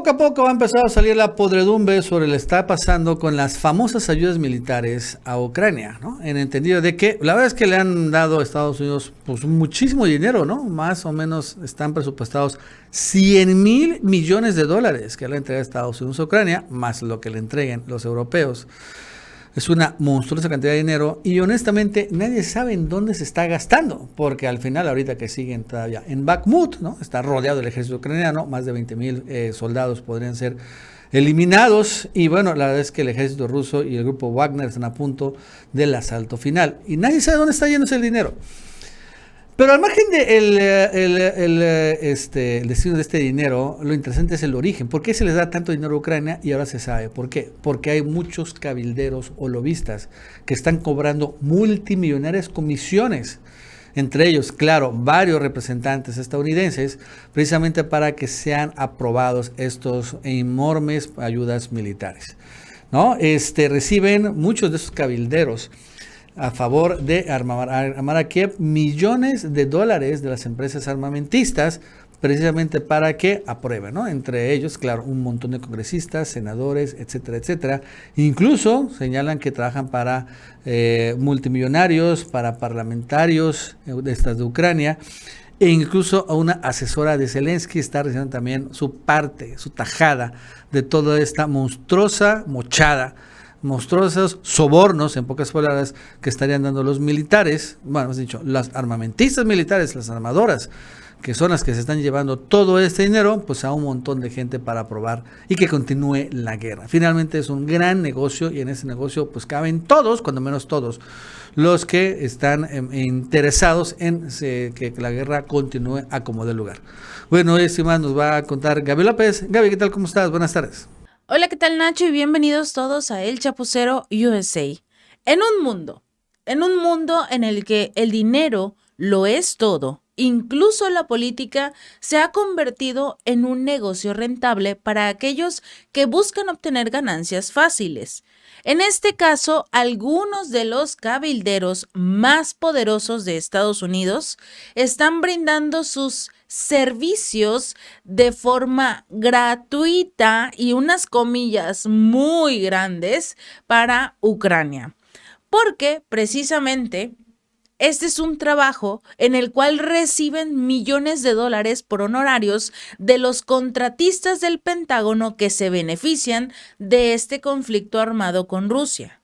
poco a poco va a empezar a salir la podredumbre sobre lo que está pasando con las famosas ayudas militares a Ucrania, ¿no? En entendido de que la verdad es que le han dado a Estados Unidos pues muchísimo dinero, ¿no? Más o menos están presupuestados 100,000 millones de dólares que le entrega Estados Unidos a Ucrania, más lo que le entreguen los europeos. Es una monstruosa cantidad de dinero y honestamente nadie sabe en dónde se está gastando, porque al final ahorita que siguen todavía en Bakhmut, ¿no? Está rodeado el ejército ucraniano, más de 20,000 soldados podrían ser eliminados y bueno, la verdad es que el ejército ruso y el grupo Wagner están a punto del asalto final y nadie sabe dónde está yendo ese dinero. Pero al margen de el destino de este dinero, lo interesante es el origen. ¿Por qué se les da tanto dinero a Ucrania? Y ahora se sabe por qué. Porque hay muchos cabilderos o lobistas que están cobrando multimillonarias comisiones. Entre ellos, claro, varios representantes estadounidenses, precisamente para que sean aprobados estos enormes ayudas militares, ¿no? Reciben muchos de esos cabilderos a favor de armar a Kiev millones de dólares de las empresas armamentistas precisamente para que aprueben, ¿no? Entre ellos, claro, un montón de congresistas, senadores, etcétera, etcétera. Incluso señalan que trabajan para multimillonarios, para parlamentarios de estas de Ucrania, e incluso a una asesora de Zelensky está recibiendo también su parte, su tajada de toda esta monstruosa monstruosos sobornos, en pocas palabras, que estarían dando los militares, bueno, hemos dicho, las armamentistas militares, las armadoras, que son las que se están llevando todo este dinero, pues a un montón de gente para aprobar y que continúe la guerra. Finalmente es un gran negocio y en ese negocio pues caben todos, cuando menos todos, los que están interesados en que la guerra continúe a como dé lugar. Bueno, más nos va a contar Gaby López. Gaby, ¿qué tal? ¿Cómo estás? Buenas tardes. Hola, ¿qué tal, Nacho? Y bienvenidos todos a El Chapucero USA. En un mundo en el que el dinero lo es todo, incluso la política se ha convertido en un negocio rentable para aquellos que buscan obtener ganancias fáciles. En este caso, algunos de los cabilderos más poderosos de Estados Unidos están brindando sus servicios de forma gratuita y unas comillas muy grandes para Ucrania. Porque precisamente este es un trabajo en el cual reciben millones de dólares por honorarios de los contratistas del Pentágono que se benefician de este conflicto armado con Rusia.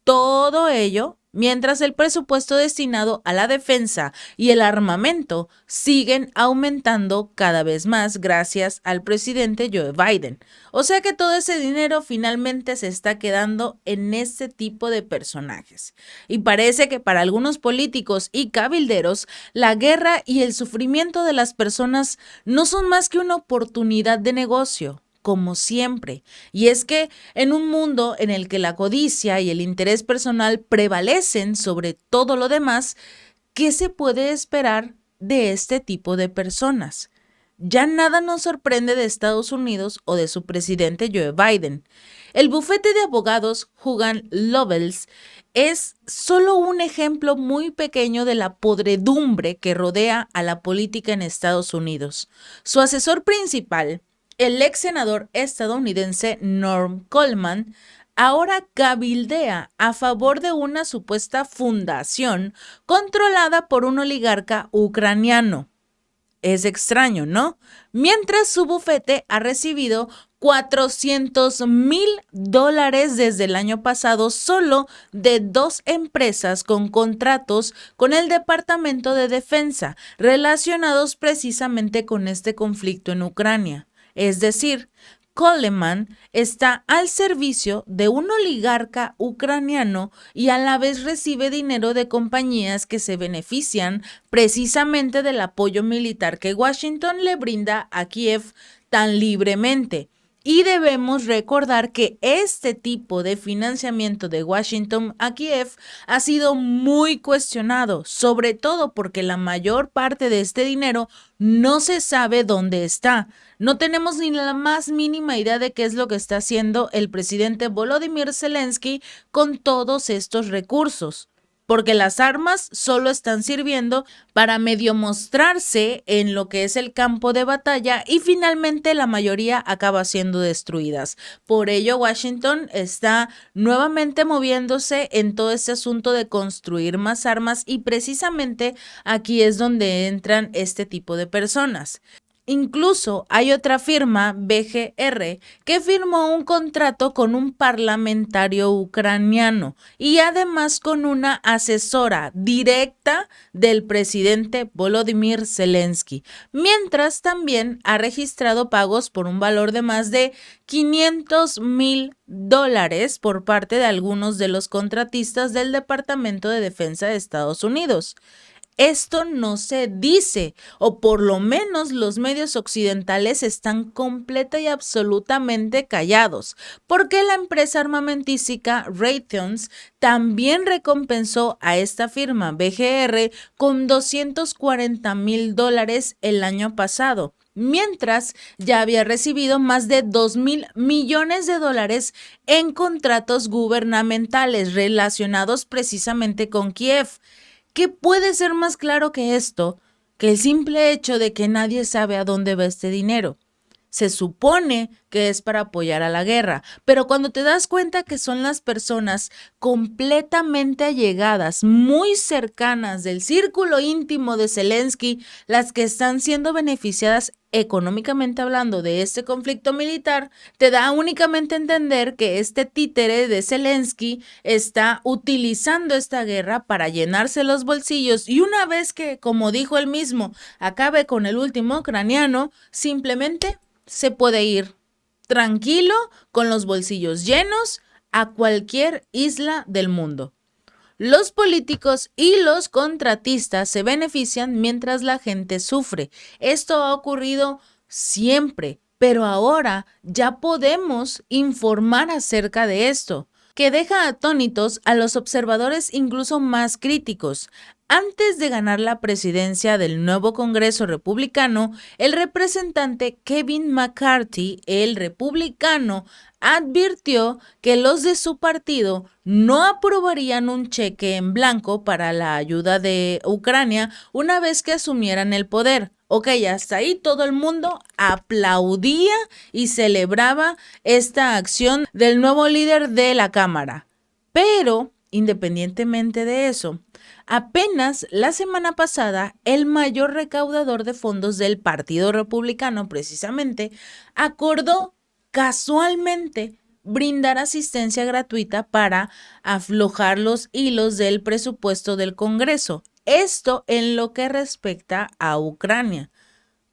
Todo ello mientras el presupuesto destinado a la defensa y el armamento siguen aumentando cada vez más gracias al presidente Joe Biden. O sea que todo ese dinero finalmente se está quedando en este tipo de personajes. Y parece que para algunos políticos y cabilderos, la guerra y el sufrimiento de las personas no son más que una oportunidad de negocio, como siempre. Y es que en un mundo en el que la codicia y el interés personal prevalecen sobre todo lo demás, ¿qué se puede esperar de este tipo de personas? Ya nada nos sorprende de Estados Unidos o de su presidente Joe Biden. El bufete de abogados Hogan Lovells es solo un ejemplo muy pequeño de la podredumbre que rodea a la política en Estados Unidos. Su asesor principal, el ex senador estadounidense Norm Coleman, ahora cabildea a favor de una supuesta fundación controlada por un oligarca ucraniano. Es extraño, ¿no? Mientras su bufete ha recibido $400,000 desde el año pasado solo de 2 empresas con contratos con el Departamento de Defensa relacionados precisamente con este conflicto en Ucrania. Es decir, Coleman está al servicio de un oligarca ucraniano y a la vez recibe dinero de compañías que se benefician precisamente del apoyo militar que Washington le brinda a Kiev tan libremente. Y debemos recordar que este tipo de financiamiento de Washington a Kiev ha sido muy cuestionado, sobre todo porque la mayor parte de este dinero no se sabe dónde está. No tenemos ni la más mínima idea de qué es lo que está haciendo el presidente Volodymyr Zelensky con todos estos recursos. porque las armas solo están sirviendo para medio mostrarse en lo que es el campo de batalla y finalmente la mayoría acaba siendo destruidas. Por ello, Washington está nuevamente moviéndose en todo este asunto de construir más armas y precisamente aquí es donde entran este tipo de personas. Incluso hay otra firma, BGR, que firmó un contrato con un parlamentario ucraniano y además con una asesora directa del presidente Volodymyr Zelensky, mientras también ha registrado pagos por un valor de más de $500,000 por parte de algunos de los contratistas del Departamento de Defensa de Estados Unidos. Esto no se dice, o por lo menos los medios occidentales están completa y absolutamente callados, porque la empresa armamentística Raytheon también recompensó a esta firma BGR con $240,000 el año pasado, mientras ya había recibido más de $2,000 millones en contratos gubernamentales relacionados precisamente con Kiev. ¿Qué puede ser más claro que esto? Que el simple hecho de que nadie sabe a dónde va este dinero. Se supone que es para apoyar a la guerra, pero cuando te das cuenta que son las personas completamente allegadas, muy cercanas del círculo íntimo de Zelensky, las que están siendo beneficiadas económicamente hablando de este conflicto militar, te da únicamente a entender que este títere de Zelensky está utilizando esta guerra para llenarse los bolsillos y una vez que, como dijo él mismo, acabe con el último ucraniano, simplemente se puede ir tranquilo con los bolsillos llenos a cualquier isla del mundo. Los políticos y los contratistas se benefician mientras la gente sufre. Esto ha ocurrido siempre, pero ahora ya podemos informar acerca de esto, que deja atónitos a los observadores incluso más críticos. Antes de ganar la presidencia del nuevo Congreso republicano, el representante Kevin McCarthy, el republicano, advirtió que los de su partido no aprobarían un cheque en blanco para la ayuda de Ucrania una vez que asumieran el poder. Ok, hasta ahí todo el mundo aplaudía y celebraba esta acción del nuevo líder de la Cámara. Pero, independientemente de eso, apenas la semana pasada, el mayor recaudador de fondos del Partido Republicano, precisamente, acordó casualmente brindar asistencia gratuita para aflojar los hilos del presupuesto del Congreso. Esto en lo que respecta a Ucrania.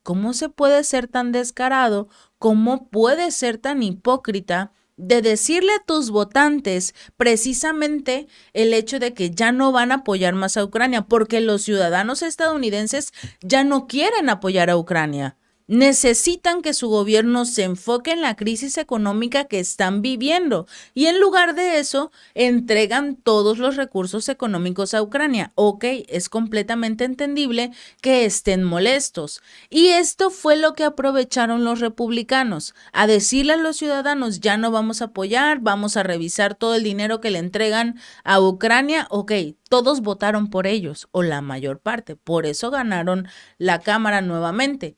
¿Cómo se puede ser tan descarado? ¿Cómo puede ser tan hipócrita de decirle a tus votantes precisamente el hecho de que ya no van a apoyar más a Ucrania? Porque los ciudadanos estadounidenses ya no quieren apoyar a Ucrania. Necesitan que su gobierno se enfoque en la crisis económica que están viviendo y en lugar de eso entregan todos los recursos económicos a Ucrania. Ok, es completamente entendible que estén molestos. Y esto fue lo que aprovecharon los republicanos, a decirle a los ciudadanos ya no vamos a apoyar, vamos a revisar todo el dinero que le entregan a Ucrania. Ok, todos votaron por ellos, o la mayor parte, por eso ganaron la Cámara nuevamente.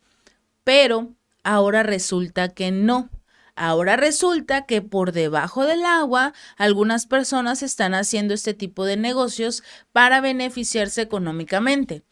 Pero ahora resulta que no. Ahora resulta que por debajo del agua algunas personas están haciendo este tipo de negocios para beneficiarse económicamente.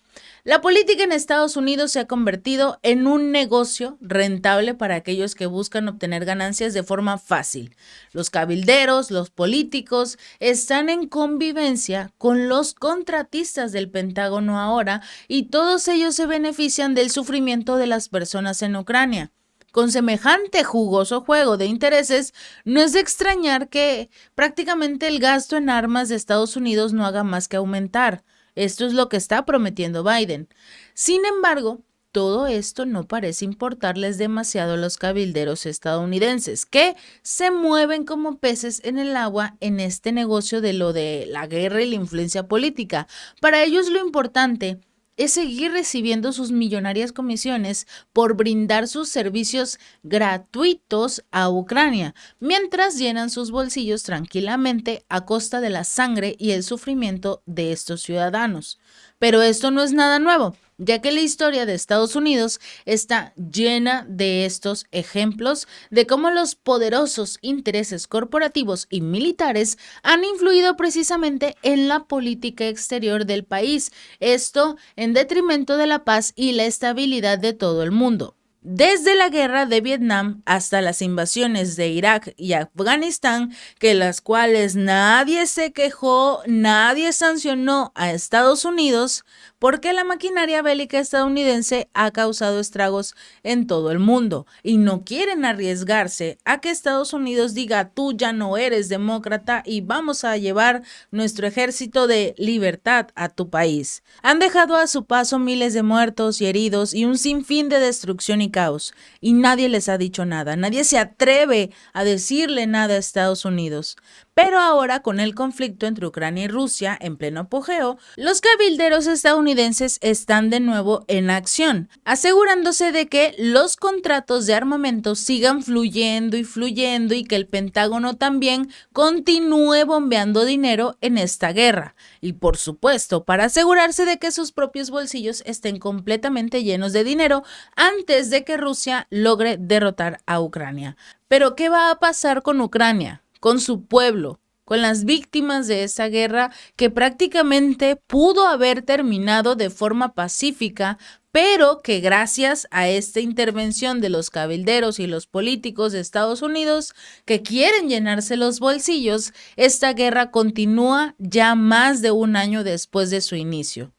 La política en Estados Unidos se ha convertido en un negocio rentable para aquellos que buscan obtener ganancias de forma fácil. Los cabilderos, los políticos están en convivencia con los contratistas del Pentágono ahora y todos ellos se benefician del sufrimiento de las personas en Ucrania. Con semejante jugoso juego de intereses, no es de extrañar que prácticamente el gasto en armas de Estados Unidos no haga más que aumentar. Esto es lo que está prometiendo Biden. Sin embargo, todo esto no parece importarles demasiado a los cabilderos estadounidenses, que se mueven como peces en el agua en este negocio de lo de la guerra y la influencia política. Para ellos lo importante es seguir recibiendo sus millonarias comisiones por brindar sus servicios gratuitos a Ucrania, mientras llenan sus bolsillos tranquilamente a costa de la sangre y el sufrimiento de estos ciudadanos. Pero esto no es nada nuevo, ya que la historia de Estados Unidos está llena de estos ejemplos de cómo los poderosos intereses corporativos y militares han influido precisamente en la política exterior del país, esto en detrimento de la paz y la estabilidad de todo el mundo. Desde la guerra de Vietnam hasta las invasiones de Irak y Afganistán, que las cuales nadie se quejó, nadie sancionó a Estados Unidos, porque la maquinaria bélica estadounidense ha causado estragos en todo el mundo y no quieren arriesgarse a que Estados Unidos diga: tú ya no eres demócrata y vamos a llevar nuestro ejército de libertad a tu país. Han dejado a su paso miles de muertos y heridos y un sinfín de destrucción y caos, y nadie les ha dicho nada, nadie se atreve a decirle nada a Estados Unidos. Pero ahora, con el conflicto entre Ucrania y Rusia en pleno apogeo, los cabilderos estadounidenses están de nuevo en acción, asegurándose de que los contratos de armamento sigan fluyendo y que el Pentágono también continúe bombeando dinero en esta guerra. Y por supuesto, para asegurarse de que sus propios bolsillos estén completamente llenos de dinero antes de que Rusia logre derrotar a Ucrania. Pero ¿qué va a pasar con Ucrania? Con su pueblo, con las víctimas de esa guerra que prácticamente pudo haber terminado de forma pacífica, pero que gracias a esta intervención de los cabilderos y los políticos de Estados Unidos que quieren llenarse los bolsillos, esta guerra continúa ya más de un año después de su inicio.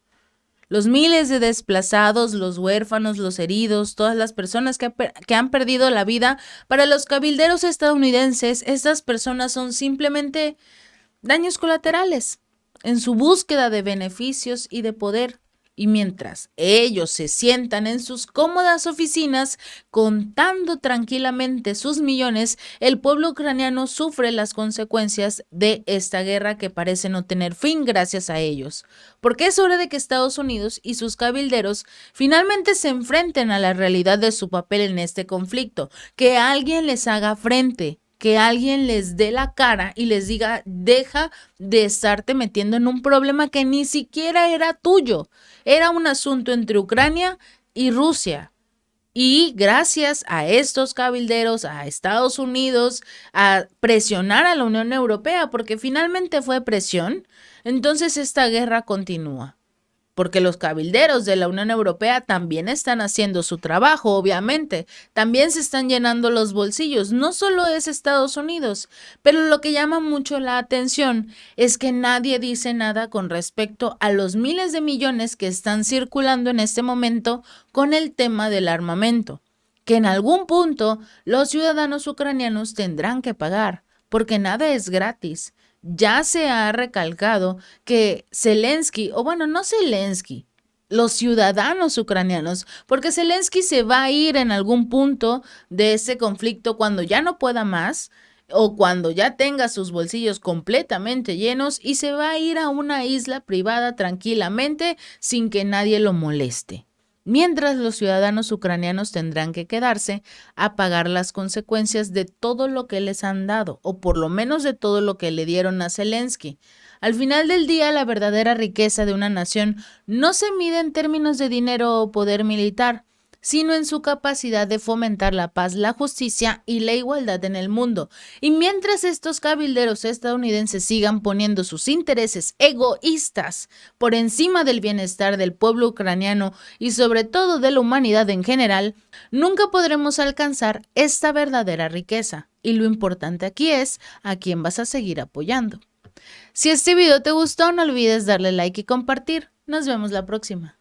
Los miles de desplazados, los huérfanos, los heridos, todas las personas que han perdido la vida, para los cabilderos estadounidenses, estas personas son simplemente daños colaterales en su búsqueda de beneficios y de poder. Y mientras ellos se sientan en sus cómodas oficinas contando tranquilamente sus millones, el pueblo ucraniano sufre las consecuencias de esta guerra que parece no tener fin gracias a ellos. Porque es hora de que Estados Unidos y sus cabilderos finalmente se enfrenten a la realidad de su papel en este conflicto, que alguien les haga frente, que alguien les dé la cara y les diga: deja de estarte metiendo en un problema que ni siquiera era tuyo. Era un asunto entre Ucrania y Rusia. Y gracias a estos cabilderos, a Estados Unidos, a presionar a la Unión Europea, porque finalmente fue presión, entonces esta guerra continúa. Porque los cabilderos de la Unión Europea también están haciendo su trabajo, obviamente. También se están llenando los bolsillos. No solo es Estados Unidos, pero lo que llama mucho la atención es que nadie dice nada con respecto a los miles de millones que están circulando en este momento con el tema del armamento, que en algún punto los ciudadanos ucranianos tendrán que pagar, porque nada es gratis. Ya se ha recalcado que Zelensky, o bueno, no Zelensky, los ciudadanos ucranianos, porque Zelensky se va a ir en algún punto de ese conflicto cuando ya no pueda más o cuando ya tenga sus bolsillos completamente llenos y se va a ir a una isla privada tranquilamente sin que nadie lo moleste. Mientras los ciudadanos ucranianos tendrán que quedarse a pagar las consecuencias de todo lo que les han dado, o por lo menos de todo lo que le dieron a Zelensky. Al final del día, la verdadera riqueza de una nación no se mide en términos de dinero o poder militar, sino en su capacidad de fomentar la paz, la justicia y la igualdad en el mundo. Y mientras estos cabilderos estadounidenses sigan poniendo sus intereses egoístas por encima del bienestar del pueblo ucraniano y sobre todo de la humanidad en general, nunca podremos alcanzar esta verdadera riqueza. Y lo importante aquí es a quién vas a seguir apoyando. Si este video te gustó, no olvides darle like y compartir. Nos vemos la próxima.